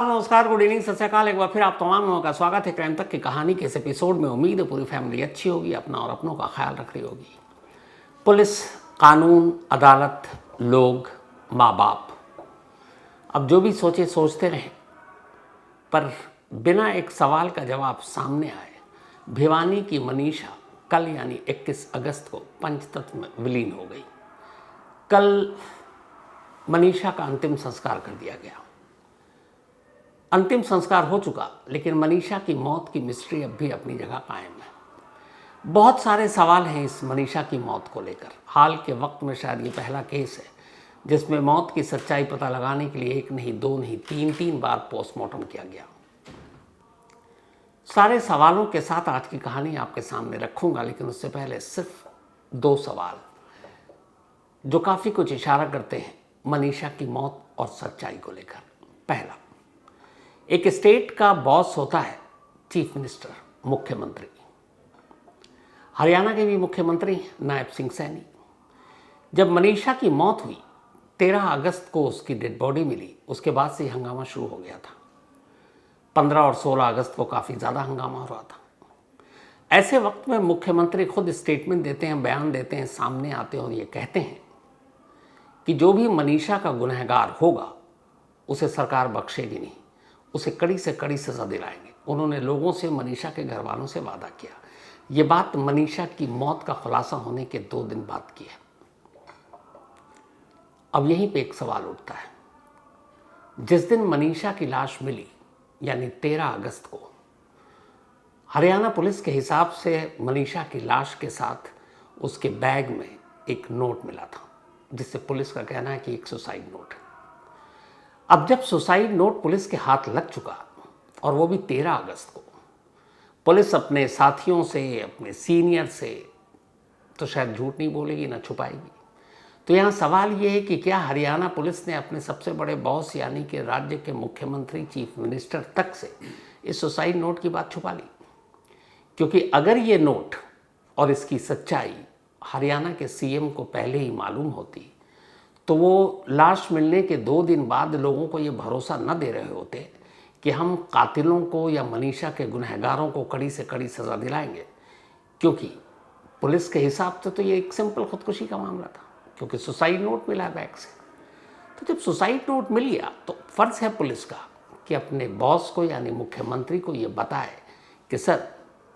नमस्कार, good evening, सत श्री अकाल। एक बार फिर आप तमाम लोगों का स्वागत है क्राइम तक की कहानी के इस एपिसोड में। उम्मीद है पूरी फैमिली अच्छी होगी, अपना और अपनों का ख्याल रख रही होगी। पुलिस, कानून, अदालत, लोग, माँ बाप, अब जो भी सोचे सोचते रहें, पर बिना एक सवाल का जवाब सामने आए भिवानी की मनीषा कल यानी 21 अगस्त को पंचतत्व में विलीन हो गई। कल मनीषा का अंतिम संस्कार कर दिया गया। अंतिम संस्कार हो चुका, लेकिन मनीषा की मौत की मिस्ट्री अब भी अपनी जगह कायम है। बहुत सारे सवाल हैं इस मनीषा की मौत को लेकर। हाल के वक्त में शायद ये पहला केस है जिसमें मौत की सच्चाई पता लगाने के लिए एक नहीं, दो नहीं, तीन बार पोस्टमार्टम किया गया। सारे सवालों के साथ आज की कहानी आपके सामने रखूंगा, लेकिन उससे पहले सिर्फ दो सवाल जो काफ़ी कुछ इशारा करते हैं मनीषा की मौत और सच्चाई को लेकर। पहला, एक स्टेट का बॉस होता है चीफ मिनिस्टर, मुख्यमंत्री। हरियाणा के भी मुख्यमंत्री नायब सिंह सैनी। जब मनीषा की मौत हुई 13 अगस्त को उसकी डेड बॉडी मिली, उसके बाद से हंगामा शुरू हो गया था। 15 और 16 अगस्त को काफ़ी ज़्यादा हंगामा हो रहा था। ऐसे वक्त में मुख्यमंत्री खुद स्टेटमेंट देते हैं, बयान देते हैं, सामने आते हैं और ये कहते हैं कि जो भी मनीषा का गुनहगार होगा उसे सरकार बख्शेगी नहीं, उसे कड़ी से कड़ी सज़ा दिलाएंगे। उन्होंने लोगों से, मनीषा के घर वालों से वादा किया। ये बात मनीषा की मौत का खुलासा होने के 2 दिन बाद की है। अब यहीं पे एक सवाल उठता है। जिस दिन मनीषा की लाश मिली यानी 13 अगस्त को, हरियाणा पुलिस के हिसाब से मनीषा की लाश के साथ उसके बैग में एक नोट मिला था, जिससे पुलिस का कहना है कि एक सुसाइड नोट है। अब जब सुसाइड नोट पुलिस के हाथ लग चुका, और वो भी 13 अगस्त को, पुलिस अपने साथियों से, अपने सीनियर से तो शायद झूठ नहीं बोलेगी ना छुपाएगी। तो यहाँ सवाल ये है कि क्या हरियाणा पुलिस ने अपने सबसे बड़े बॉस यानी कि राज्य के मुख्यमंत्री, चीफ मिनिस्टर तक से इस सुसाइड नोट की बात छुपा ली? क्योंकि अगर ये नोट और इसकी सच्चाई हरियाणा के सीएम को पहले ही मालूम होती तो वो लाश मिलने के 2 दिन बाद लोगों को ये भरोसा न दे रहे होते कि हम कातिलों को या मनीषा के गुनहगारों को कड़ी से कड़ी सज़ा दिलाएंगे। क्योंकि पुलिस के हिसाब से तो ये एक सिंपल खुदकुशी का मामला था, क्योंकि सुसाइड नोट मिला बैग से। तो जब सुसाइड नोट मिल गया तो फ़र्ज़ है पुलिस का कि अपने बॉस को यानी मुख्यमंत्री को ये बताए कि सर,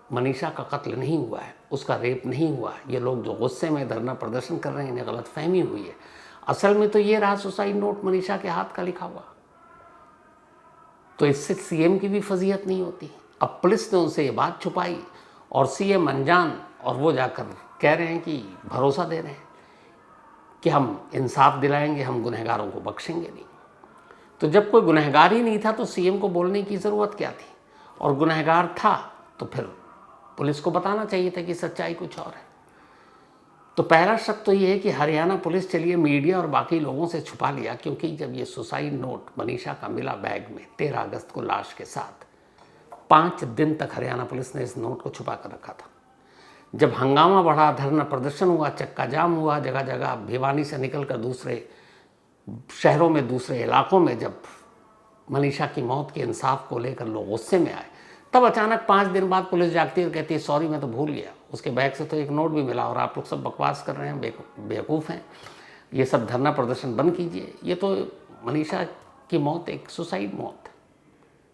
मनीषा का कत्ल नहीं हुआ है, उसका रेप नहीं हुआ है। ये लोग जो गुस्से में धरना प्रदर्शन कर रहे हैं, इन्हें गलतफहमी हुई है। असल में तो ये रहा सुसाइड नोट मनीषा के हाथ का लिखा हुआ। तो इससे सीएम की भी फजीहत नहीं होती। अब पुलिस ने उनसे ये बात छुपाई और सीएम अनजान, और वो जाकर कह रहे हैं कि भरोसा दे रहे हैं कि हम इंसाफ दिलाएंगे, हम गुनहगारों को बख्शेंगे नहीं। तो जब कोई गुनहगार ही नहीं था तो सीएम को बोलने की ज़रूरत क्या थी? और गुनहगार था तो फिर पुलिस को बताना चाहिए था कि सच्चाई कुछ और है। तो पहला शक तो ये है कि हरियाणा पुलिस, चलिए मीडिया और बाकी लोगों से छुपा लिया, क्योंकि जब ये सुसाइड नोट मनीषा का मिला बैग में 13 अगस्त को लाश के साथ, 5 दिन तक हरियाणा पुलिस ने इस नोट को छुपा कर रखा था। जब हंगामा बढ़ा, धरना प्रदर्शन हुआ, चक्का जाम हुआ जगह जगह, भिवानी से निकलकर दूसरे शहरों में, दूसरे इलाकों में, जब मनीषा की मौत के इंसाफ को लेकर लोग गुस्से में आए, तब अचानक 5 दिन बाद पुलिस जागती है और कहती है सॉरी, मैं तो भूल गया, उसके बैग से तो एक नोट भी मिला और आप लोग सब बकवास कर रहे हैं, बेवकूफ़ हैं, ये सब धरना प्रदर्शन बंद कीजिए, ये तो मनीषा की मौत एक सुसाइड मौत है।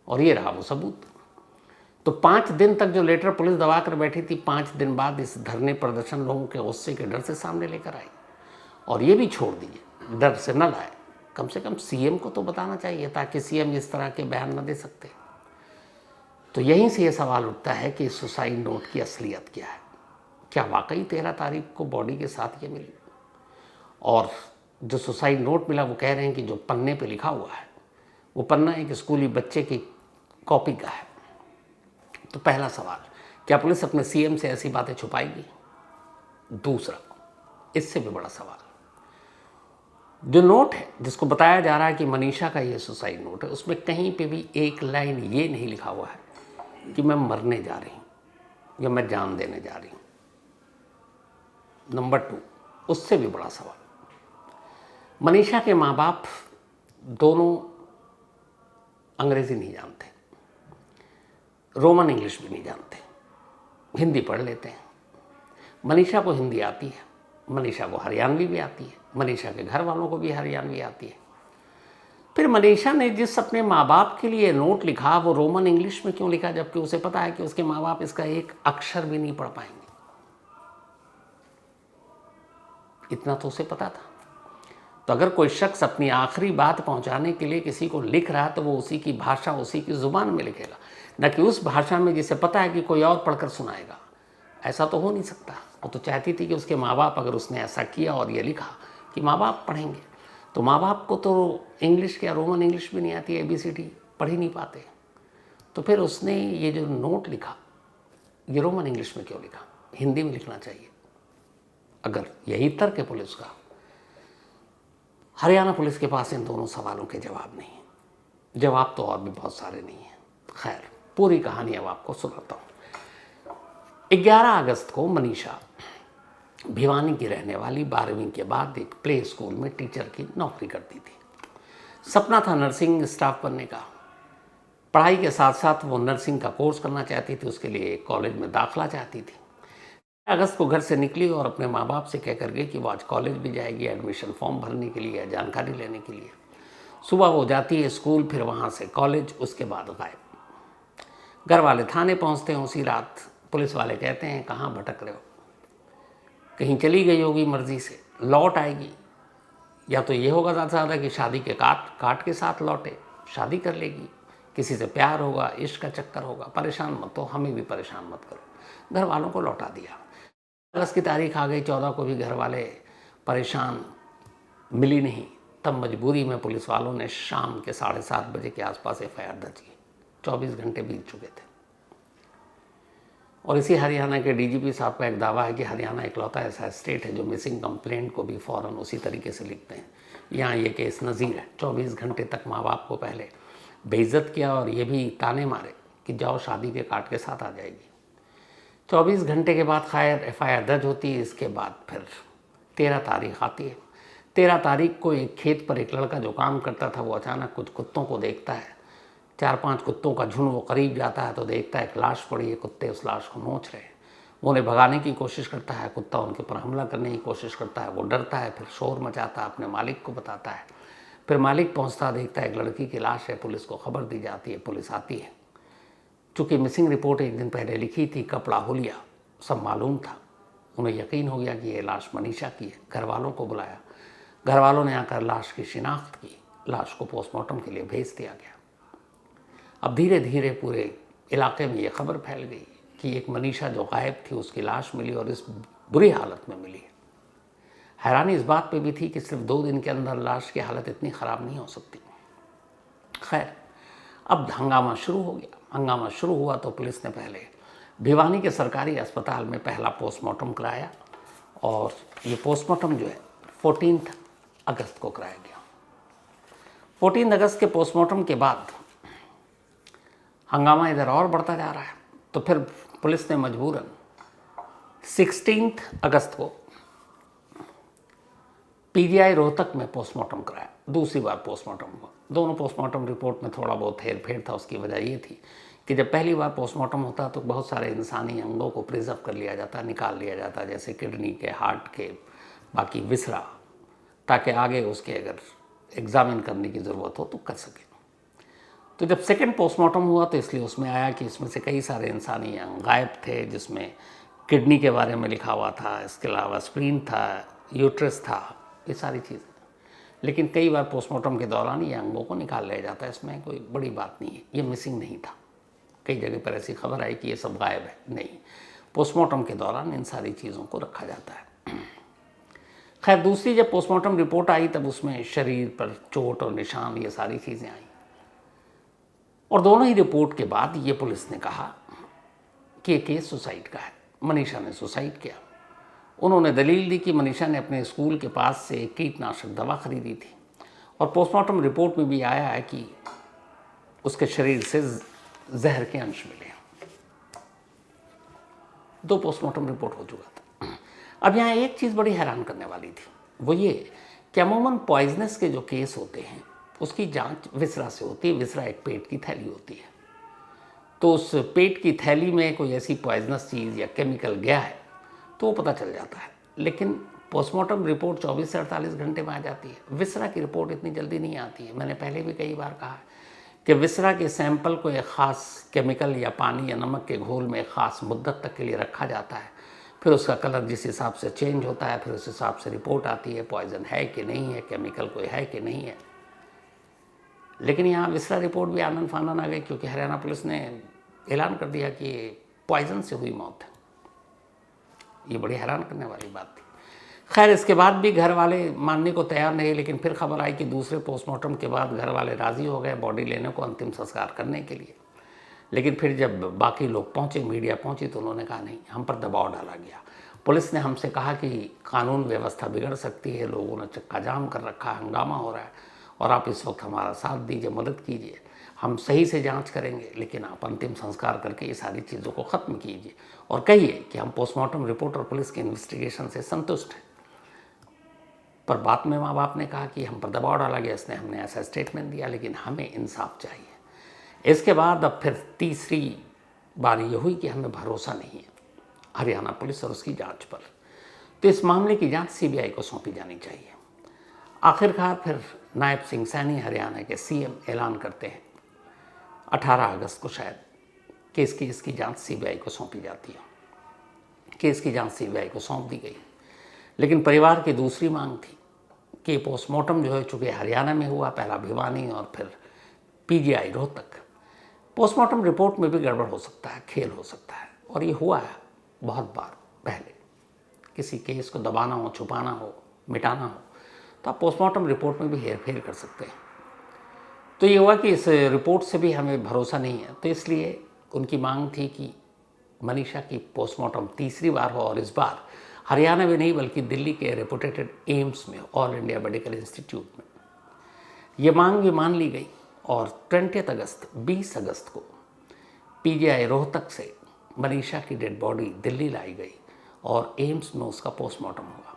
और ये रहा वो सबूत। तो 5 दिन तक जो लेटर पुलिस दबा कर बैठी थी, 5 दिन बाद इस धरने प्रदर्शन लोगों के गुस्से के डर से सामने लेकर आई। और ये भी छोड़ दीजिए, डर से न लाए, कम से कम सीएम को तो बताना चाहिए, ताकि सीएम इस तरह के बयान न दे सकते। तो यहीं से ये सवाल उठता है कि सुसाइड नोट की असलियत क्या है? क्या वाकई 13 तारीख को बॉडी के साथ ये मिली? और जो सुसाइड नोट मिला, वो कह रहे हैं कि जो पन्ने पे लिखा हुआ है वो पन्ना एक स्कूली बच्चे की कॉपी का है। तो पहला सवाल, क्या पुलिस अपने सीएम से ऐसी बातें छुपाएगी? दूसरा, इससे भी बड़ा सवाल, जो नोट है जिसको बताया जा रहा है कि मनीषा का ये सुसाइड नोट है, उसमें कहीं पे भी एक लाइन ये नहीं लिखा हुआ है कि मैं मरने जा रही हूँ या मैं जान देने जा रही हूँ। नंबर 2, उससे भी बड़ा सवाल, मनीषा के माँ बाप दोनों अंग्रेज़ी नहीं जानते, रोमन इंग्लिश भी नहीं जानते, हिंदी पढ़ लेते हैं। मनीषा को हिंदी आती है, मनीषा को हरियाणवी भी आती है, मनीषा के घर वालों को भी हरियाणवी आती है। फिर मनीषा ने जिस अपने माँ बाप के लिए नोट लिखा वो रोमन इंग्लिश में क्यों लिखा, जबकि उसे पता है कि उसके माँ बाप इसका एक अक्षर भी नहीं पढ़ पाएंगे। इतना तो उसे पता था। तो अगर कोई शख्स अपनी आखिरी बात पहुंचाने के लिए किसी को लिख रहा है तो वो उसी की भाषा, उसी की जुबान में लिखेगा, न कि उस भाषा में जिसे पता है कि कोई और पढ़कर सुनाएगा। ऐसा तो हो नहीं सकता। वो तो चाहती थी कि उसके माँ बाप, अगर उसने ऐसा किया और ये लिखा कि माँ बाप पढ़ेंगे, तो माँ बाप को तो इंग्लिश या रोमन इंग्लिश भी नहीं आती, ABCD पढ़ ही नहीं पाते। तो फिर उसने ये जो नोट लिखा ये रोमन इंग्लिश में क्यों लिखा, हिंदी में लिखना चाहिए। अगर यही तर्क है पुलिस का, हरियाणा पुलिस के पास इन दोनों सवालों के जवाब नहीं है। जवाब तो और भी बहुत सारे नहीं हैं। खैर, पूरी कहानी अब आपको सुनाता हूँ। 11 अगस्त को मनीषा भिवानी की रहने वाली 12वीं के बाद एक प्ले स्कूल में टीचर की नौकरी करती थी। सपना था नर्सिंग स्टाफ बनने का। पढ़ाई के साथ साथ वो नर्सिंग का कोर्स करना चाहती थी, उसके लिए कॉलेज में दाखिला चाहती थी। अगस्त को घर से निकली और अपने माँ बाप से कह कर गई कि वो आज कॉलेज भी जाएगी एडमिशन फॉर्म भरने के लिए, जानकारी लेने के लिए। सुबह वो जाती है स्कूल, फिर वहाँ से कॉलेज, उसके बाद गायब। घर वाले थाने पहुँचते हैं उसी रात। पुलिस वाले कहते हैं कहाँ भटक रहे हो, कहीं चली गई होगी मर्जी से, लौट आएगी, या तो ये होगा ज़्यादा से ज़्यादा कि शादी के काट के साथ लौटे, शादी कर लेगी, किसी से प्यार होगा, इश्क का चक्कर होगा, परेशान मत हो, हमें भी परेशान मत करो। घर वालों को लौटा दिया। अगस्त की तारीख आ गई, 14 को भी घर वाले परेशान, मिली नहीं। तब मजबूरी में पुलिस वालों ने शाम के 7:30 बजे के आसपास FIR दर्ज की। 24 घंटे बीत चुके थे। और इसी हरियाणा के DGP साहब का एक दावा है कि हरियाणा इकलौता ऐसा स्टेट है जो मिसिंग कंप्लेंट को भी फ़ौरन उसी तरीके से लिखते हैं। यहाँ ये केस नज़ीर है। 24 घंटे तक माँ बाप को पहले बेइज्जत किया और ये भी ताने मारे कि जाओ शादी के काट के साथ आ जाएगी। 24 घंटे के बाद खैर FIR दर्ज होती है। इसके बाद फिर 13 तारीख आती है। 13 तारीख को एक खेत पर एक लड़का जो काम करता था वो अचानक कुछ कुत्तों को देखता है। 4-5 कुत्तों का झुंड। वो करीब जाता है तो देखता है एक लाश पड़ी है, कुत्ते उस लाश को नोच रहे हैं। वो उन्हें भगाने की कोशिश करता है, कुत्ता उनके ऊपर हमला करने की कोशिश करता है। वो डरता है, फिर शोर मचाता है, अपने मालिक को बताता है। फिर मालिक पहुंचता, देखता है एक लड़की की लाश है। पुलिस को खबर दी जाती है, पुलिस आती है। चूँकि मिसिंग रिपोर्ट एक दिन पहले लिखी थी, कपड़ा हुलिया सब मालूम था, उन्हें यकीन हो गया कि ये लाश मनीषा की है। घर वालों को बुलाया, घर वालों ने आकर लाश की शिनाख्त की। लाश को पोस्टमार्टम के लिए भेज दिया गया। अब धीरे धीरे पूरे इलाके में ये खबर फैल गई कि एक मनीषा जो गायब थी उसकी लाश मिली और इस बुरी हालत में मिली। हैरानी इस बात पे भी थी कि सिर्फ 2 दिन के अंदर लाश की हालत इतनी ख़राब नहीं हो सकती। खैर, अब हंगामा शुरू हो गया। हंगामा शुरू हुआ तो पुलिस ने पहले भिवानी के सरकारी अस्पताल में पहला पोस्टमार्टम कराया और ये पोस्टमार्टम जो है 14 अगस्त को कराया गया। 14 अगस्त के पोस्टमार्टम के बाद हंगामा इधर और बढ़ता जा रहा है। तो फिर पुलिस ने मजबूरन 16 अगस्त को PGI रोहतक में पोस्टमार्टम कराया। दूसरी बार पोस्टमार्टम हुआ। दोनों पोस्टमार्टम रिपोर्ट में थोड़ा बहुत हेरफेर था। उसकी वजह ये थी कि जब पहली बार पोस्टमार्टम होता तो बहुत सारे इंसानी अंगों को प्रिजर्व कर लिया जाता, निकाल लिया जाता, जैसे किडनी के, हार्ट के, बाकी विसरा, ताकि आगे उसके अगर एग्जामिन करने की ज़रूरत हो तो कर सके। तो जब सेकंड पोस्टमार्टम हुआ तो इसलिए उसमें आया कि इसमें से कई सारे इंसानी अंग गायब थे, जिसमें किडनी के बारे में लिखा हुआ था, इसके अलावा स्प्लीन था, यूट्रस था, ये सारी चीज़ें। लेकिन कई बार पोस्टमार्टम के दौरान ये अंगों को निकाल लिया जाता है, इसमें कोई बड़ी बात नहीं है। ये मिसिंग नहीं था। कई जगह पर ऐसी खबर आई कि ये सब गायब है, नहीं, पोस्टमार्टम के दौरान इन सारी चीज़ों को रखा जाता है। खैर, दूसरी जब पोस्टमार्टम रिपोर्ट आई तब उसमें शरीर पर चोट और निशान, ये सारी चीज़ें आई। और दोनों ही रिपोर्ट के बाद ये पुलिस ने कहा कि ये केस सुसाइड का है, मनीषा ने सुसाइड किया। उन्होंने दलील दी कि मनीषा ने अपने स्कूल के पास से एक कीटनाशक दवा खरीदी थी और पोस्टमार्टम रिपोर्ट में भी आया है कि उसके शरीर से जहर के अंश मिले। 2 पोस्टमार्टम रिपोर्ट हो चुका था। अब यहाँ एक चीज़ बड़ी हैरान करने वाली थी, वो ये कि अमूमन पॉइजनस के जो केस होते हैं उसकी जांच विसरा से होती है। विसरा एक पेट की थैली होती है, तो उस पेट की थैली में कोई ऐसी पॉइजनस चीज़ या केमिकल गया है तो वो पता चल जाता है। लेकिन पोस्टमार्टम रिपोर्ट 24 से 48 घंटे में आ जाती है। विसरा की रिपोर्ट इतनी जल्दी नहीं आती है। मैंने पहले भी कई बार कहा है कि विसरा के सैंपल को एक ख़ास केमिकल या पानी या नमक के घोल में एक ख़ास मुद्दत तक के लिए रखा जाता है। फिर उसका कलर जिस हिसाब से चेंज होता है, फिर उस हिसाब से रिपोर्ट आती है, पॉइजन है कि नहीं है, केमिकल कोई है कि नहीं है। लेकिन यहाँ विसरा रिपोर्ट भी आनन फानन आ गई, क्योंकि हरियाणा पुलिस ने ऐलान कर दिया कि पॉइजन से हुई मौत है। ये बड़ी हैरान करने वाली बात थी। खैर, इसके बाद भी घर वाले मानने को तैयार नहीं, लेकिन फिर खबर आई कि दूसरे पोस्टमार्टम के बाद घर वाले राज़ी हो गए बॉडी लेने को, अंतिम संस्कार करने के लिए। लेकिन फिर जब बाकी लोग पहुँचे, मीडिया पहुँची, तो उन्होंने कहा नहीं, हम पर दबाव डाला गया। पुलिस ने हमसे कहा कि कानून व्यवस्था बिगड़ सकती है, लोगों ने चक्का जाम कर रखा है, हंगामा हो रहा है, और आप इस वक्त हमारा साथ दीजिए, मदद कीजिए, हम सही से जांच करेंगे, लेकिन आप अंतिम संस्कार करके ये सारी चीज़ों को ख़त्म कीजिए और कहिए कि हम पोस्टमार्टम रिपोर्ट और पुलिस के इन्वेस्टिगेशन से संतुष्ट हैं। पर बाद में माँ बाप ने कहा कि हम पर दबाव डाला गया, इसलिए हमने ऐसा स्टेटमेंट दिया, लेकिन हमें इंसाफ चाहिए। इसके बाद अब फिर तीसरी बार ये हुई कि हमें भरोसा नहीं है हरियाणा पुलिस और उसकी जांच पर, तो इस मामले की जांच सीबीआई को सौंपी जानी चाहिए। आखिरकार फिर नायब सिंह सैनी हरियाणा के सीएम ऐलान करते हैं 18 अगस्त को शायद केस की इसकी जांच सीबीआई को सौंपी जाती है। केस की जांच सीबीआई को सौंप दी गई, लेकिन परिवार की दूसरी मांग थी कि पोस्टमार्टम जो है, चूँकि हरियाणा में हुआ, पहला भिवानी और फिर पीजीआई रोहतक, पोस्टमार्टम रिपोर्ट में भी गड़बड़ हो सकता है, खेल हो सकता है, और ये हुआ है बहुत बार पहले। किसी केस को दबाना हो, छुपाना हो, मिटाना हो, तो आप पोस्टमार्टम रिपोर्ट में भी हेरफेर कर सकते हैं। तो ये हुआ कि इस रिपोर्ट से भी हमें भरोसा नहीं है, तो इसलिए उनकी मांग थी कि मनीषा की पोस्टमार्टम तीसरी बार हो, और इस बार हरियाणा में नहीं बल्कि दिल्ली के रेपुटेटेड एम्स में, ऑल इंडिया मेडिकल इंस्टीट्यूट में। ये मांग भी मान ली गई और 20 अगस्त को पीजीआई रोहतक से मनीषा की डेड बॉडी दिल्ली लाई गई और एम्स में उसका पोस्टमार्टम हुआ।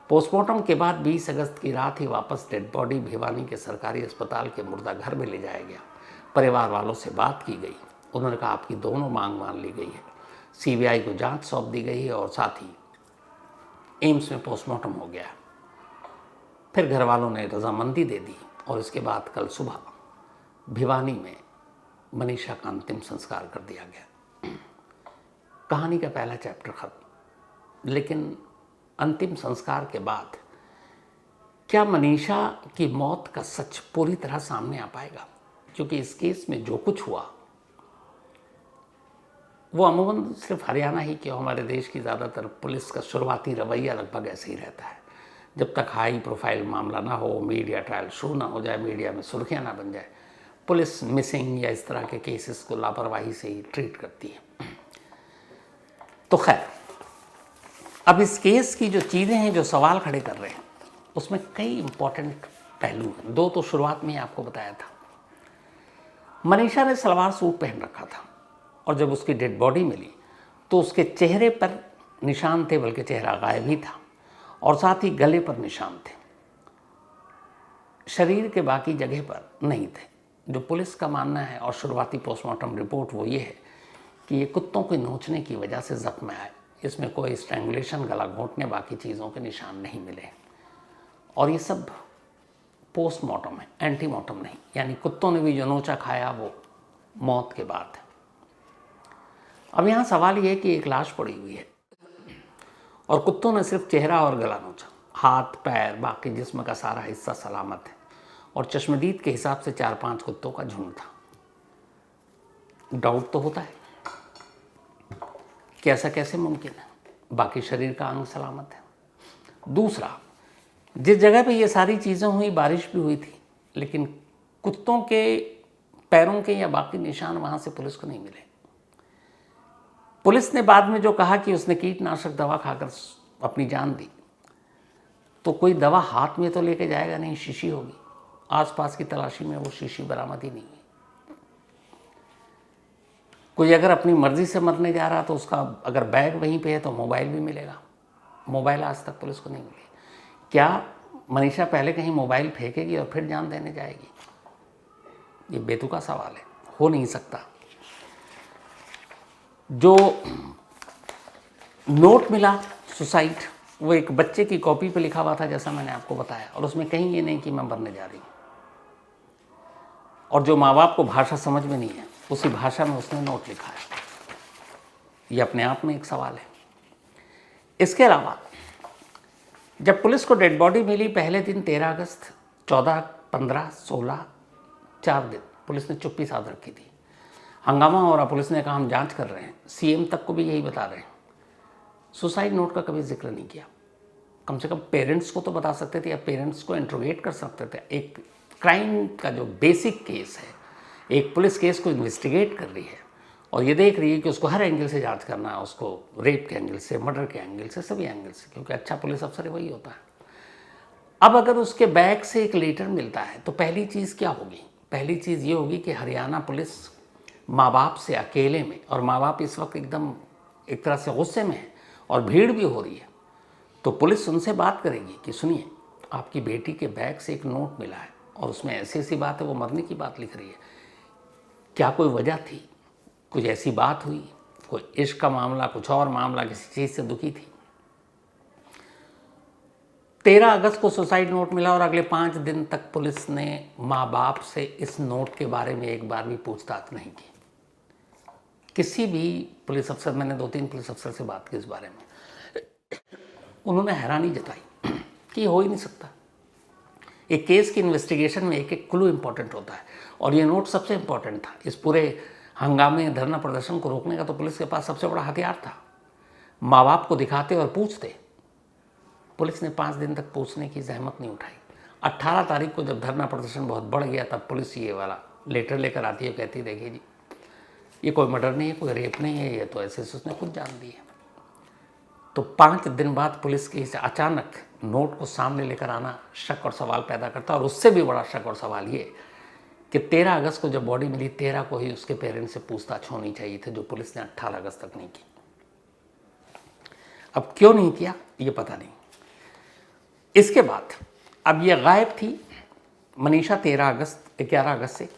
पोस्टमार्टम के बाद 20 अगस्त की रात ही वापस डेड बॉडी भिवानी के सरकारी अस्पताल के मुर्दा घर में ले जाया गया। परिवार वालों से बात की गई, उन्होंने कहा आपकी दोनों मांग मान ली गई है, सीबीआई को जांच सौंप दी गई है और साथ ही एम्स में पोस्टमार्टम हो गया। फिर घर वालों ने रजामंदी दे दी और इसके बाद कल सुबह भिवानी में मनीषा का अंतिम संस्कार कर दिया गया। कहानी का पहला चैप्टर खत्म, लेकिन अंतिम संस्कार के बाद क्या मनीषा की मौत का सच पूरी तरह सामने आ पाएगा? क्योंकि इस केस में जो कुछ हुआ वो अमूमन सिर्फ हरियाणा ही क्यों, हमारे देश की ज़्यादातर पुलिस का शुरुआती रवैया लगभग ऐसे ही रहता है। जब तक हाई प्रोफाइल मामला ना हो, मीडिया ट्रायल शुरू ना हो जाए, मीडिया में सुर्खियाँ ना बन जाए, पुलिस मिसिंग या इस तरह के केसेस को लापरवाही से ही ट्रीट करती है। तो खैर, अब इस केस की जो चीज़ें हैं, जो सवाल खड़े कर रहे हैं, उसमें कई इंपॉर्टेंट पहलू हैं। दो तो शुरुआत में ही आपको बताया था। मनीषा ने सलवार सूट पहन रखा था और जब उसकी डेड बॉडी मिली तो उसके चेहरे पर निशान थे, बल्कि चेहरा गायब ही था, और साथ ही गले पर निशान थे, शरीर के बाकी जगह पर नहीं थे। जो पुलिस का मानना है और शुरुआती पोस्टमार्टम रिपोर्ट वो ये है कि ये कुत्तों के नोचने की वजह से जख्म आए। इसमें कोई स्ट्रैंगुलेशन, गला घोंटने, बाकी चीज़ों के निशान नहीं मिले। और ये सब पोस्टमार्टम है, एंटीमार्टम नहीं, यानी कुत्तों ने भी जो नोचा खाया वो मौत के बाद है। अब यहाँ सवाल ये है कि एक लाश पड़ी हुई है और कुत्तों ने सिर्फ चेहरा और गला नोचा, हाथ पैर बाकी जिस्म का सारा हिस्सा सलामत है, और चश्मदीद के हिसाब से 4-5 कुत्तों का झुंड था। डाउट तो होता है कि ऐसा कैसे मुमकिन है, बाकी शरीर का अंग सलामत है। दूसरा, जिस जगह पे ये सारी चीज़ें हुई, बारिश भी हुई थी, लेकिन कुत्तों के पैरों के या बाकी निशान वहाँ से पुलिस को नहीं मिले। पुलिस ने बाद में जो कहा कि उसने कीटनाशक दवा खाकर अपनी जान दी, तो कोई दवा हाथ में तो लेके जाएगा नहीं, शीशी होगी। आसपास की तलाशी में वो शीशी बरामद ही नहीं हुई। कोई अगर अपनी मर्जी से मरने जा रहा तो उसका अगर बैग वहीं पे है तो मोबाइल भी मिलेगा। मोबाइल आज तक पुलिस को नहीं मिली। क्या मनीषा पहले कहीं मोबाइल फेंकेगी और फिर जान देने जाएगी? ये बेतुका सवाल है, हो नहीं सकता। जो नोट मिला सुसाइड, वो एक बच्चे की कॉपी पे लिखा हुआ था जैसा मैंने आपको बताया, और उसमें कहीं ये नहीं कि मैं मरने जा रही हूँ। और जो माँ बाप को भाषा समझ में नहीं है, उसी भाषा में उसने नोट लिखा है। ये अपने आप में एक सवाल है। इसके अलावा जब पुलिस को डेड बॉडी मिली पहले दिन 13 अगस्त, 14, 15, 16, 4 दिन पुलिस ने चुप्पी साध रखी थी। हंगामा हो रहा, पुलिस ने कहा हम जांच कर रहे हैं, सीएम तक को भी यही बता रहे हैं। सुसाइड नोट का कभी जिक्र नहीं किया। कम से कम पेरेंट्स को तो बता सकते थे, या पेरेंट्स को इंट्रोगेट कर सकते थे। एक क्राइम का जो बेसिक केस है, एक पुलिस केस को इन्वेस्टिगेट कर रही है और ये देख रही है कि उसको हर एंगल से जांच करना है, उसको रेप के एंगल से, मर्डर के एंगल से, सभी एंगल से, क्योंकि अच्छा पुलिस अफसर वही होता है। अब अगर उसके बैग से एक लेटर मिलता है तो पहली चीज़ क्या होगी? पहली चीज़ ये होगी कि हरियाणा पुलिस माँ बाप से अकेले में, और माँ बाप इस वक्त एकदम एक तरह से गुस्से में है और भीड़ भी हो रही है, तो पुलिस उनसे बात करेगी कि सुनिए, आपकी बेटी के बैग से एक नोट मिला है और उसमें ऐसी ऐसी बात है, वो मरने की बात लिख रही है, क्या कोई वजह थी, कुछ ऐसी बात हुई, कोई इश्क का मामला, कुछ और मामला, किसी चीज़ से दुखी थी। 13 अगस्त को सुसाइड नोट मिला और अगले 5 दिन तक पुलिस ने माँ बाप से इस नोट के बारे में एक बार भी पूछताछ नहीं की। किसी भी पुलिस अफसर, मैंने 2-3 पुलिस अफसर से बात की इस बारे में, उन्होंने हैरानी जताई कि हो ही नहीं सकता। एक केस की इन्वेस्टिगेशन में एक एक क्लू इंपॉर्टेंट होता है और ये नोट सबसे इंपॉर्टेंट था। इस पूरे हंगामे, धरना प्रदर्शन को रोकने का तो पुलिस के पास सबसे बड़ा हथियार था। माँ बाप को दिखाते और पूछते। पुलिस ने 5 दिन तक पूछने की जहमत नहीं उठाई। 18 तारीख को जब धरना प्रदर्शन बहुत बढ़ गया, तब पुलिस ये वाला लेटर लेकर आती है, कहती है देखिए जी, ये कोई मर्डर नहीं है, कोई रेप नहीं है, ये तो ऐसे उसने खुद जान दी है। तो 5 दिन बाद पुलिस के इस अचानक नोट को सामने लेकर आना शक और सवाल पैदा करता है। और उससे भी बड़ा शक और सवाल ये कि 13 अगस्त को जब बॉडी मिली, 13 को ही उसके पेरेंट्स से पूछताछ होनी चाहिए थी, जो पुलिस ने 18 अगस्त तक नहीं की। अब क्यों नहीं किया ये पता नहीं। इसके बाद अब ये गायब थी मनीषा 11 अगस्त से।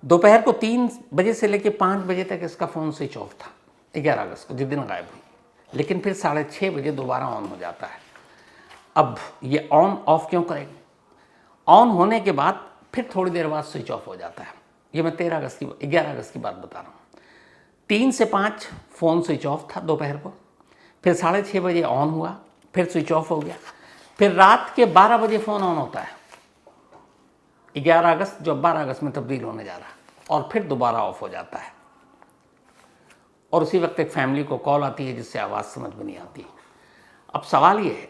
दोपहर को 3 बजे से लेकर 5 बजे तक इसका फ़ोन स्विच ऑफ था 11 अगस्त को, जिस दिन गायब हुई। लेकिन फिर 6:30 बजे दोबारा ऑन हो जाता है। अब ये ऑन ऑफ क्यों करेंगे? ऑन होने के बाद फिर थोड़ी देर बाद स्विच ऑफ हो जाता है। ये मैं 11 अगस्त की बात बता रहा हूँ। 3 से 5 फ़ोन स्विच ऑफ था दोपहर को, फिर 6:30 बजे ऑन हुआ, फिर स्विच ऑफ हो गया, फिर रात के 12 बजे फ़ोन ऑन होता है 11 अगस्त, जो 12 अगस्त में तब्दील होने जा रहा है, और फिर दोबारा ऑफ हो जाता है। और उसी वक्त एक फैमिली को कॉल आती है जिससे आवाज़ समझ में नहीं आती। अब सवाल ये है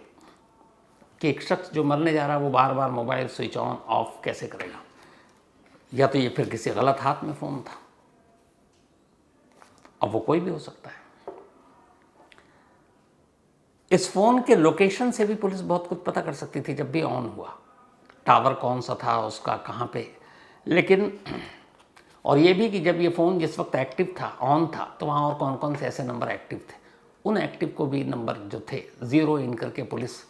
कि एक शख्स जो मरने जा रहा है वो बार बार मोबाइल स्विच ऑन ऑफ कैसे करेगा? या तो ये फिर किसी गलत हाथ में फ़ोन था, अब वो कोई भी हो सकता है। इस फ़ोन के लोकेशन से भी पुलिस बहुत कुछ पता कर सकती थी जब भी ऑन हुआ, टावर कौन सा था उसका, कहाँ पे। लेकिन और ये भी कि जब ये फ़ोन जिस वक्त एक्टिव था, ऑन था, तो वहाँ और कौन कौन से ऐसे नंबर एक्टिव थे, उन एक्टिव को भी नंबर जो थे ज़ीरो इन करके पुलिस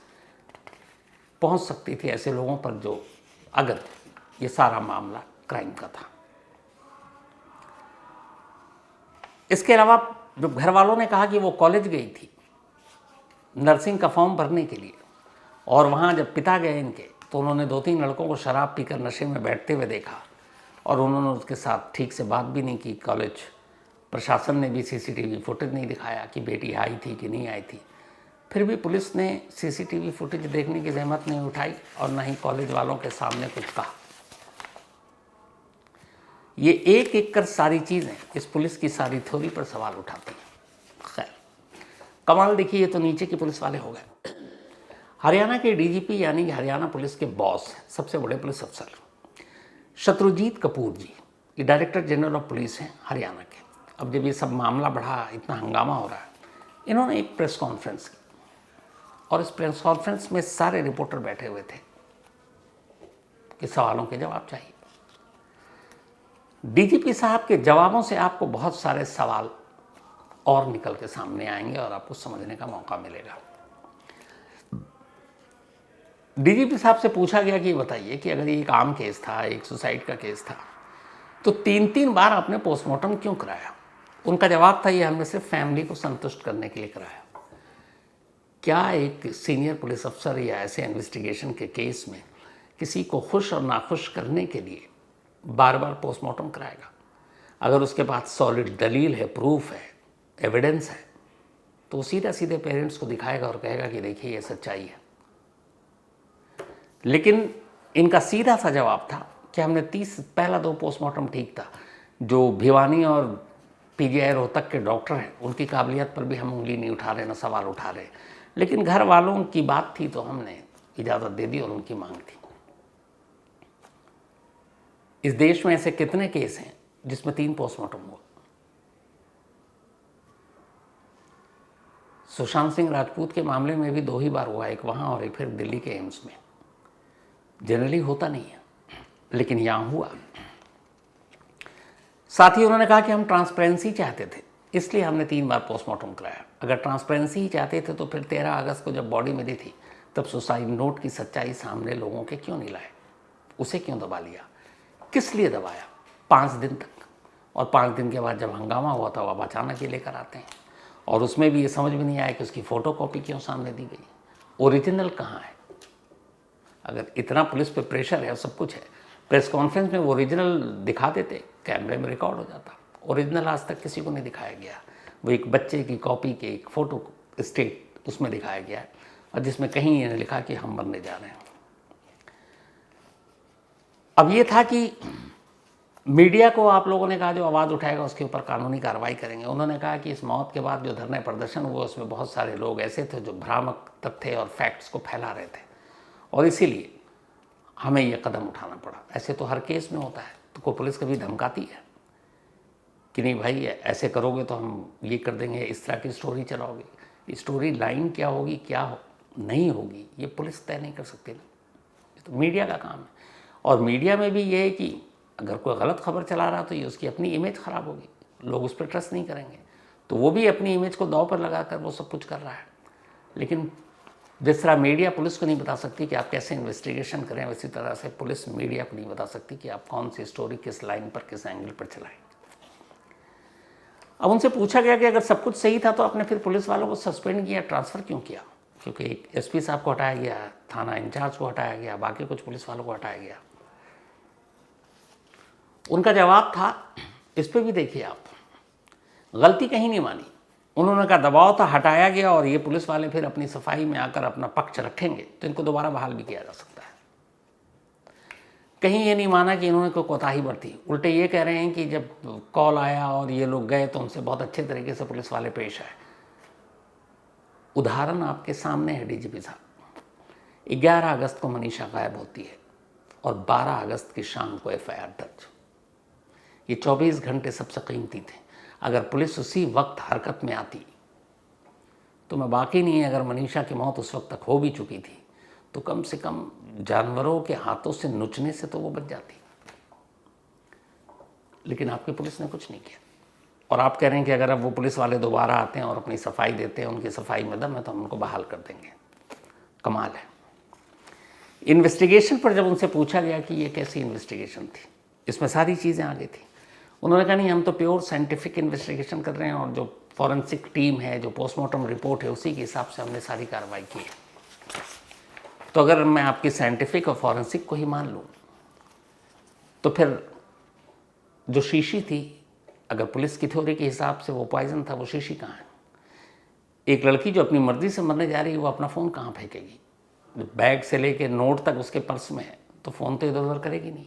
पहुँच सकती थी ऐसे लोगों पर जो, अगर ये सारा मामला क्राइम का था। इसके अलावा जब घर वालों ने कहा कि वो कॉलेज गई थी नर्सिंग का फॉर्म भरने के लिए, और वहाँ जब पिता गए इनके, तो उन्होंने 2-3 लड़कों को शराब पीकर नशे में बैठते हुए देखा और उन्होंने उसके साथ ठीक से बात भी नहीं की। कॉलेज प्रशासन ने भी सीसीटीवी फुटेज नहीं दिखाया कि बेटी आई थी कि नहीं आई थी। फिर भी पुलिस ने सीसीटीवी फुटेज देखने की जहमत नहीं उठाई और ना ही कॉलेज वालों के सामने कुछ कहा। ये एक एक कर सारी चीज़ें इस पुलिस की सारी थ्योरी पर सवाल उठाती हैं। खैर, कमाल देखिए, ये तो नीचे के पुलिस वाले हो गए। हरियाणा के डीजीपी यानी हरियाणा पुलिस के बॉस, सबसे बड़े पुलिस अफसर शत्रुजीत कपूर जी, ये डायरेक्टर जनरल ऑफ पुलिस हैं हरियाणा के। अब जब ये सब मामला बढ़ा, इतना हंगामा हो रहा है, इन्होंने एक प्रेस कॉन्फ्रेंस की और इस प्रेस कॉन्फ्रेंस में सारे रिपोर्टर बैठे हुए थे कि सवालों के जवाब चाहिए। डीजीपी साहब के जवाबों से आपको बहुत सारे सवाल और निकल के सामने आएंगे और आपको समझने का मौका मिलेगा। डीजीपी साहब से पूछा गया कि बताइए कि अगर ये एक आम केस था, एक सुसाइड का केस था, तो 3-3 बार आपने पोस्टमार्टम क्यों कराया? उनका जवाब था, ये हमने सिर्फ फैमिली को संतुष्ट करने के लिए कराया। क्या एक सीनियर पुलिस अफसर या ऐसे इन्वेस्टिगेशन के केस में किसी को खुश और नाखुश करने के लिए बार बार पोस्टमार्टम कराएगा? अगर उसके पास सॉलिड दलील है, प्रूफ है, एविडेंस है, तो सीधा सीधे पेरेंट्स को दिखाएगा और कहेगा कि देखिए ये सच्चाई है। लेकिन इनका सीधा सा जवाब था कि हमने पहला 2 पोस्टमार्टम ठीक था। जो भिवानी और पीजीआई रोहतक के डॉक्टर हैं, उनकी काबिलियत पर भी हम उंगली नहीं उठा रहे, ना सवाल उठा रहे, लेकिन घर वालों की बात थी तो हमने इजाज़त दे दी और उनकी मांग थी। इस देश में ऐसे कितने केस हैं जिसमें 3 पोस्टमार्टम हुआ? सुशांत सिंह राजपूत के मामले में भी 2 ही बार हुआ, एक वहाँ और एक फिर दिल्ली के एम्स में। जनरली होता नहीं है, लेकिन यहाँ हुआ। साथ ही उन्होंने कहा कि हम ट्रांसपेरेंसी चाहते थे, इसलिए हमने 3 बार पोस्टमार्टम कराया। अगर ट्रांसपेरेंसी ही चाहते थे तो फिर 13 अगस्त को जब बॉडी मिली थी तब सुसाइड नोट की सच्चाई सामने लोगों के क्यों नहीं लाए? उसे क्यों दबा लिया? किस लिए दबाया 5 दिन तक? और 5 दिन के बाद जब हंगामा हुआ था, अब अचानक ये लेकर आते हैं। और उसमें भी ये समझ में नहीं आया कि उसकी फ़ोटो कॉपी क्यों सामने दी गई, ओरिजिनल कहाँ है? अगर इतना पुलिस पे प्रेशर है और सब कुछ है, प्रेस कॉन्फ्रेंस में वो ओरिजिनल दिखा देते, कैमरे में रिकॉर्ड हो जाता। ओरिजिनल आज तक किसी को नहीं दिखाया गया। वो एक बच्चे की कॉपी के एक फ़ोटो स्टेट उसमें दिखाया गया है, और जिसमें कहीं ये लिखा कि हम मरने जा रहे हैं। अब ये था कि मीडिया को आप लोगों ने कहा जो आवाज़ उठाएगा उसके ऊपर कानूनी कार्रवाई करेंगे। उन्होंने कहा कि इस मौत के बाद जो धरने प्रदर्शन हुए उसमें बहुत सारे लोग ऐसे थे जो भ्रामक तथ्य और फैक्ट्स को फैला रहे थे, और इसीलिए हमें यह कदम उठाना पड़ा। ऐसे तो हर केस में होता है। तो कोई पुलिस कभी धमकाती है कि नहीं भाई ऐसे करोगे तो हम ये कर देंगे, इस तरह की स्टोरी चलाओगे? स्टोरी लाइन क्या होगी, क्या नहीं होगी, ये पुलिस तय नहीं कर सकती ना, ये तो मीडिया का काम है। और मीडिया में भी ये है कि अगर कोई गलत खबर चला रहा तो ये उसकी अपनी इमेज ख़राब होगी, लोग उस पर ट्रस्ट नहीं करेंगे, तो वो भी अपनी इमेज को दांव पर लगाकर वो सब कुछ कर रहा है। लेकिन जिस तरह मीडिया पुलिस को नहीं बता सकती कि आप कैसे इन्वेस्टिगेशन करें, वैसी तरह से पुलिस मीडिया को नहीं बता सकती कि आप कौन सी स्टोरी किस लाइन पर, किस एंगल पर चलाएं। अब उनसे पूछा गया कि अगर सब कुछ सही था तो आपने फिर पुलिस वालों को सस्पेंड किया, ट्रांसफ़र क्यों किया? क्योंकि एक एसपी साहब को हटाया गया, थाना इंचार्ज को हटाया गया, बाकी कुछ पुलिस वालों को हटाया गया। उनका जवाब था, इस पर भी देखिए आप, गलती कहीं नहीं मानी। उन्होंने कहा दबाव था, हटाया गया, और ये पुलिस वाले फिर अपनी सफाई में आकर अपना पक्ष रखेंगे तो इनको दोबारा बहाल भी किया जा सकता है। कहीं ये नहीं माना कि इन्होंने कोई कोताही बरती। उल्टे ये कह रहे हैं कि जब कॉल आया और ये लोग गए तो उनसे बहुत अच्छे तरीके से पुलिस वाले पेश आए। उदाहरण आपके सामने है डीजीपी साहब। 11 अगस्त को मनीषा गायब होती है और 12 अगस्त की शाम को एफआईआर दर्ज। ये 24 घंटे सबसे कीमती थे। अगर पुलिस उसी वक्त हरकत में आती तो मैं बाकी नहीं है, अगर मनीषा की मौत उस वक्त तक हो भी चुकी थी तो कम से कम जानवरों के हाथों से नोचने से तो वो बच जाती। लेकिन आपकी पुलिस ने कुछ नहीं किया, और आप कह रहे हैं कि अगर अब वो पुलिस वाले दोबारा आते हैं और अपनी सफाई देते हैं, उनकी सफाई में दम है, तो हम उनको बहाल कर देंगे। कमाल है। इन्वेस्टिगेशन पर जब उनसे पूछा गया कि ये कैसी इन्वेस्टिगेशन थी, इसमें सारी चीज़ें आ गई थी, उन्होंने कहा नहीं, हम तो प्योर साइंटिफिक इन्वेस्टिगेशन कर रहे हैं, और जो फॉरेंसिक टीम है, जो पोस्टमार्टम रिपोर्ट है, उसी के हिसाब से हमने सारी कार्रवाई की है। तो अगर मैं आपकी साइंटिफिक और फॉरेंसिक को ही मान लूँ तो फिर जो शीशी थी, अगर पुलिस की थ्योरी के हिसाब से वो पॉइजन था, वो शीशी कहाँ है? एक लड़की जो अपनी मर्जी से मरने जा रही है, वो अपना फ़ोन कहाँ फेंकेगी? बैग से लेके नोट तक उसके पर्स में है, तो फ़ोन तो इधर उधर करेगी नहीं।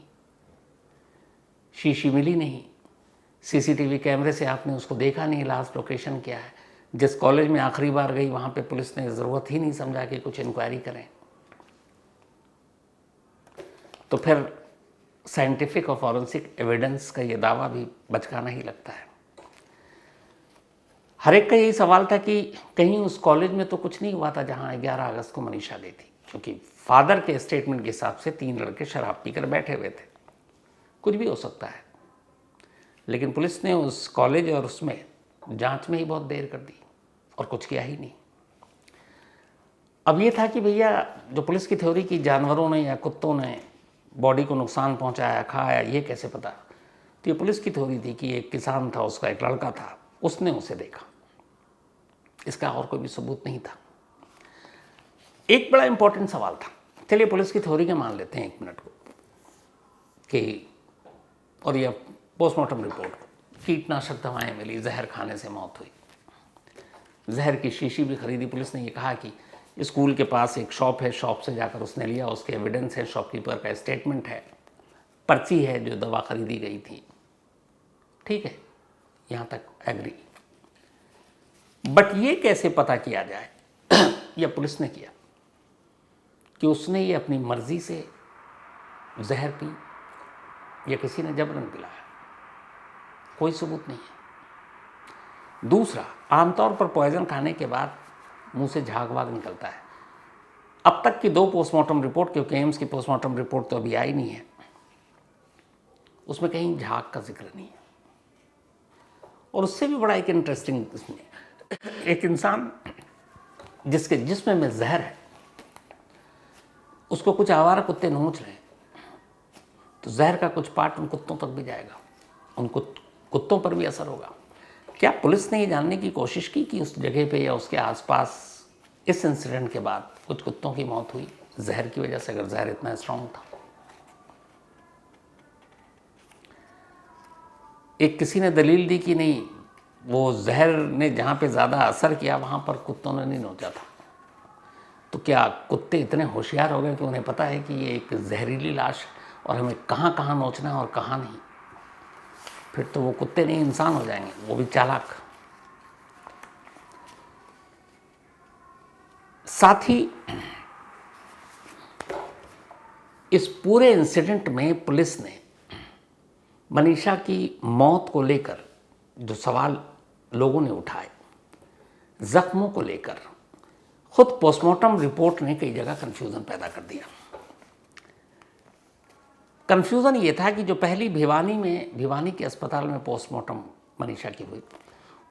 शीशी मिली नहीं, सीसीटीवी कैमरे से आपने उसको देखा नहीं, लास्ट लोकेशन क्या है। जिस कॉलेज में आखिरी बार गई वहाँ पे पुलिस ने ज़रूरत ही नहीं समझा कि कुछ इंक्वायरी करें। तो फिर साइंटिफिक और फॉरेंसिक एविडेंस का ये दावा भी बचकाना ही लगता है। हर एक का यही सवाल था कि कहीं उस कॉलेज में तो कुछ नहीं हुआ था जहाँ 11 अगस्त को मनीषा गई थी, क्योंकि फादर के स्टेटमेंट के हिसाब से 3 लड़के शराब पीकर बैठे हुए थे। कुछ भी हो सकता है, लेकिन पुलिस ने उस कॉलेज और उसमें जांच में ही बहुत देर कर दी और कुछ किया ही नहीं। अब ये था कि भैया जो पुलिस की थ्योरी की जानवरों ने या कुत्तों ने बॉडी को नुकसान पहुंचाया, खाया, ये कैसे पता? तो ये पुलिस की थ्योरी थी कि एक किसान था, उसका एक लड़का था, उसने उसे देखा, इसका और कोई भी सबूत नहीं था। एक बड़ा इंपॉर्टेंट सवाल था, चलिए पुलिस की थ्योरी के मान लेते हैं एक मिनट को कि, और ये पोस्टमार्टम रिपोर्ट, कीटनाशक दवाएं मिली, जहर खाने से मौत हुई, जहर की शीशी भी खरीदी। पुलिस ने ये कहा कि स्कूल के पास एक शॉप है, शॉप से जाकर उसने लिया, उसके एविडेंस है, शॉपकीपर का स्टेटमेंट है, पर्ची है जो दवा खरीदी गई थी। ठीक है, यहाँ तक एग्री। बट ये कैसे पता किया जाए या पुलिस ने किया कि उसने ये अपनी मर्जी से जहर पी या किसी ने जबरन पिलाया? कोई सबूत नहीं है। दूसरा, आमतौर पर पॉइजन खाने के बाद मुंह से झाग वाग निकलता है। अब तक की 2 पोस्टमार्टम रिपोर्ट, क्योंकि एम्स की पोस्टमार्टम रिपोर्ट तो अभी आई नहीं है, उसमें कहीं झाग का जिक्र नहीं है। और उससे भी बड़ा एक इंटरेस्टिंग इसमें, एक इंसान जिसके जिस्म में जहर है, उसको कुछ आवारा कुत्ते नोच रहे हैं, तो जहर का कुछ पार्ट उन कुत्तों तक भी जाएगा, उन कुत्तों पर भी असर होगा। क्या पुलिस ने ये जानने की कोशिश की कि उस जगह पे या उसके आसपास इस इंसिडेंट के बाद कुछ कुत्तों की मौत हुई जहर की वजह से, अगर जहर इतना स्ट्रांग था? एक किसी ने दलील दी कि नहीं, वो जहर ने जहाँ पे ज़्यादा असर किया वहाँ पर कुत्तों ने नहीं नोचा था। तो क्या कुत्ते इतने होशियार हो गए कि उन्हें पता है कि ये एक जहरीली लाश है और हमें कहाँ कहाँ नोचना है और कहाँ नहीं? फिर तो वो कुत्ते नहीं इंसान हो जाएंगे, वो भी चालाक। साथ ही इस पूरे इंसिडेंट में पुलिस ने मनीषा की मौत को लेकर जो सवाल लोगों ने उठाए, जख्मों को लेकर, खुद पोस्टमार्टम रिपोर्ट ने कई जगह कंफ्यूजन पैदा कर दिया। कंफ्यूजन ये था कि जो पहली भिवानी के अस्पताल में पोस्टमार्टम मनीषा की हुई,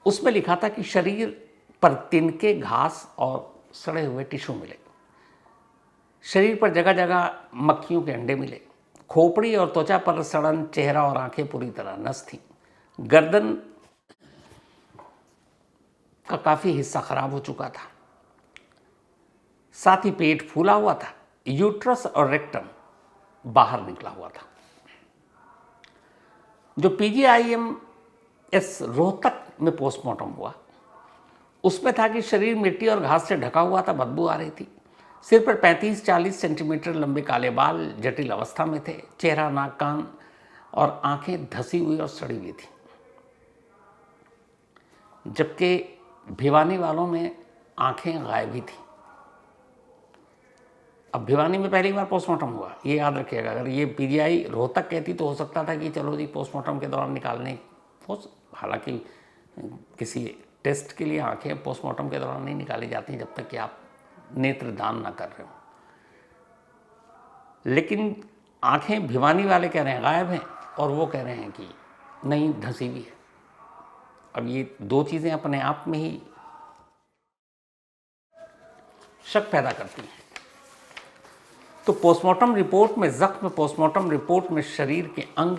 उसमें लिखा था कि शरीर पर तिनके, घास और सड़े हुए टिश्यू मिले, शरीर पर जगह जगह मक्खियों के अंडे मिले, खोपड़ी और त्वचा पर सड़न, चेहरा और आंखें पूरी तरह नष्ट थीं, गर्दन का काफ़ी हिस्सा खराब हो चुका था, साथ ही पेट फूला हुआ था, यूट्रस और रेक्टम बाहर निकला हुआ था। जो PGIMS रोहतक में पोस्टमार्टम हुआ, उसमें था कि शरीर मिट्टी और घास से ढका हुआ था, बदबू आ रही थी, सिर पर 35-40 सेंटीमीटर लंबे काले बाल जटिल अवस्था में थे, चेहरा, नाक, कान और आंखें धसी हुई और सड़ी हुई थी। जबकि भिवानी वालों में आंखें गायब ही थी। अब भिवानी में पहली बार पोस्टमार्टम हुआ, ये याद रखिएगा। अगर ये PGI रोहतक कहती तो हो सकता था कि चलो जी पोस्टमार्टम के दौरान निकालने, हालांकि किसी टेस्ट के लिए आंखें पोस्टमार्टम के दौरान नहीं निकाली जाती जब तक कि आप नेत्र दान ना कर रहे हो। लेकिन आंखें भिवानी वाले कह रहे हैं गायब हैं और वो कह रहे हैं कि नहीं, धंसी हुई है। अब ये 2 चीज़ें अपने आप में ही शक पैदा करती हैं। तो पोस्टमार्टम रिपोर्ट में जख्म, पोस्टमार्टम रिपोर्ट में शरीर के अंग,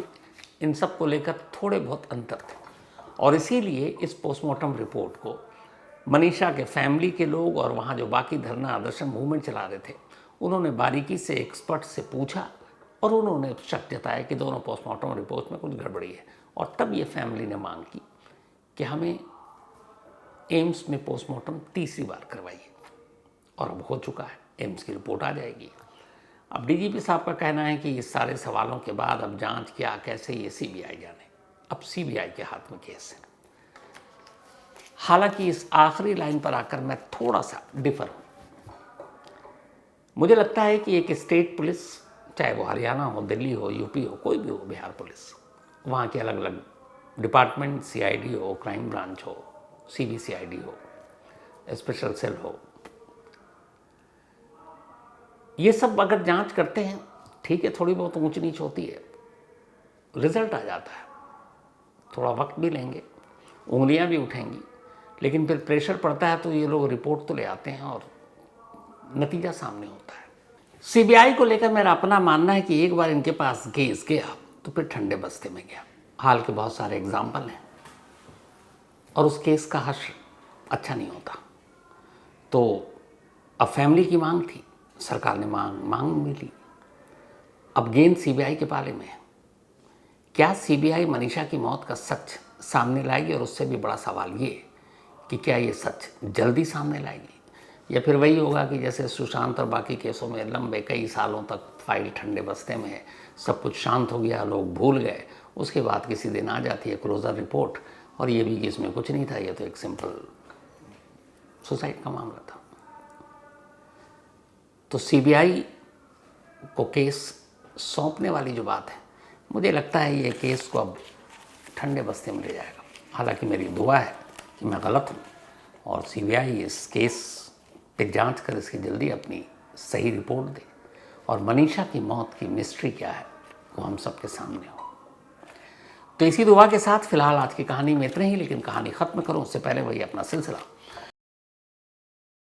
इन सब को लेकर थोड़े बहुत अंतर थे और इसीलिए इस पोस्टमार्टम रिपोर्ट को मनीषा के फैमिली के लोग और वहाँ जो बाकी धरना आदर्शन मूवमेंट चला रहे थे, उन्होंने बारीकी से एक्सपर्ट से पूछा और उन्होंने शक जताया कि दोनों पोस्टमार्टम रिपोर्ट में कुछ गड़बड़ी है। और तब ये फैमिली ने मांग की कि हमें एम्स में पोस्टमार्टम तीसरी बार करवाइए, और अब हो चुका है, एम्स की रिपोर्ट आ जाएगी। अब DGP साहब का कहना है कि इस सारे सवालों के बाद अब जांच क्या, कैसे, ये CBI जाने। अब CBI के हाथ में केस है। हालांकि इस आखिरी लाइन पर आकर मैं थोड़ा सा डिफर हूं। मुझे लगता है कि एक स्टेट पुलिस, चाहे वो हरियाणा हो, दिल्ली हो, यूपी हो, कोई भी हो, बिहार पुलिस, वहाँ के अलग अलग डिपार्टमेंट, CID हो, क्राइम ब्रांच हो, CBCID हो, स्पेशल सेल हो, ये सब अगर जांच करते हैं, ठीक है, थोड़ी बहुत ऊंच नीच होती है, रिजल्ट आ जाता है, थोड़ा वक्त भी लेंगे, उंगलियां भी उठेंगी, लेकिन फिर प्रेशर पड़ता है तो ये लोग रिपोर्ट तो ले आते हैं और नतीजा सामने होता है। सीबीआई को लेकर मेरा अपना मानना है कि एक बार इनके पास केस गया तो फिर ठंडे बस्ते में गया। हाल के बहुत सारे एग्जाम्पल हैं और उस केस का हश्र अच्छा नहीं होता। तो अब फैमिली की मांग थी, सरकार ने मांग मिली, अब गेंद सीबीआई के पाले में है। क्या सीबीआई मनीषा की मौत का सच सामने लाएगी, और उससे भी बड़ा सवाल ये कि क्या ये सच जल्दी सामने लाएगी, या फिर वही होगा कि जैसे सुशांत और बाकी केसों में लंबे कई सालों तक फाइल ठंडे बस्ते में है, सब कुछ शांत हो गया, लोग भूल गए, उसके बाद किसी दिन आ जाती है क्लोजर रिपोर्ट और ये भी कि इसमें कुछ नहीं था, ये तो एक सिंपल सुसाइड का मामला था। तो सीबीआई को केस सौंपने वाली जो बात है, मुझे लगता है ये केस को अब ठंडे बस्ते में ले जाएगा। हालांकि मेरी दुआ है कि मैं गलत हूँ और सीबीआई इस केस पे जांच कर इसकी जल्दी अपनी सही रिपोर्ट दे और मनीषा की मौत की मिस्ट्री क्या है वो हम सबके सामने हो। तो इसी दुआ के साथ फिलहाल आज की कहानी में इतने ही, लेकिन कहानी ख़त्म करूँ उससे पहले वही अपना सिलसिला